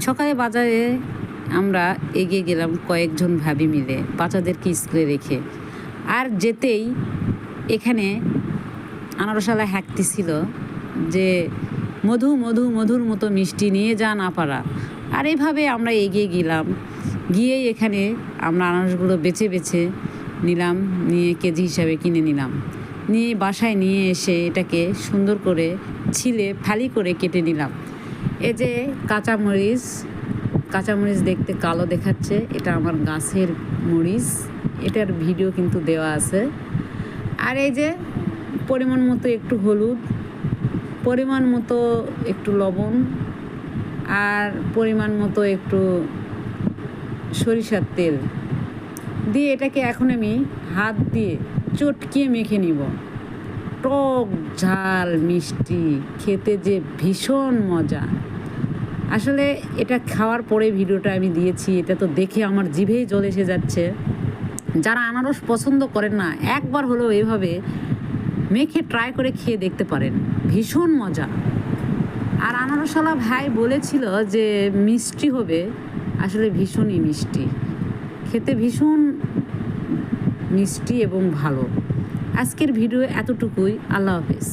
সকালে বাজারে আমরা এগিয়ে গেলাম কয়েকজন ভাবি মিলে বাচ্চাদেরকে স্কুলে রেখে। আর যেতেই এখানে আনারসালা হাঁকতেছিল যে মধু মধু মধুর মতো মিষ্টি নিয়ে যা না পারা। আর এইভাবে আমরা এগিয়ে গেলাম, গিয়েই এখানে আমরা আনারসগুলো বেছে বেছে নিলাম, নিয়ে কেজি হিসাবে কিনে নিলাম, নিয়ে বাসায় নিয়ে এসে এটাকে সুন্দর করে ছিলে ফালি করে কেটে নিলাম। এই যে কাঁচামরিচ দেখতে কালো দেখাচ্ছে, এটা আমার গাছের মরিচ, এটার ভিডিও কিন্তু দেওয়া আছে। আর এই যে পরিমাণ মতো একটু হলুদ, পরিমাণ মতো একটু লবণ, আর পরিমাণ মতো একটু সরিষার তেল দিয়ে এটাকে এখন আমি হাত দিয়ে চটকিয়ে মেখে নিব। টক ঝাল মিষ্টি খেতে যে ভীষণ মজা। আসলে এটা খাওয়ার পরে ভিডিওটা আমি দিয়েছি, এটা তো দেখে আমার জিভেই জল এসে যাচ্ছে। যারা আনারস পছন্দ করেন না, একবার হলেও এভাবে মেখে ট্রাই করে খেয়ে দেখতে পারেন, ভীষণ মজা। আর আনারসওয়ালা ভাই বলেছিল যে মিষ্টি হবে, আসলে ভীষণই মিষ্টি, খেতে ভীষণ মিষ্টি এবং ভালো। আজকের ভিডিও এতটুকুই। আল্লাহ হাফেজ।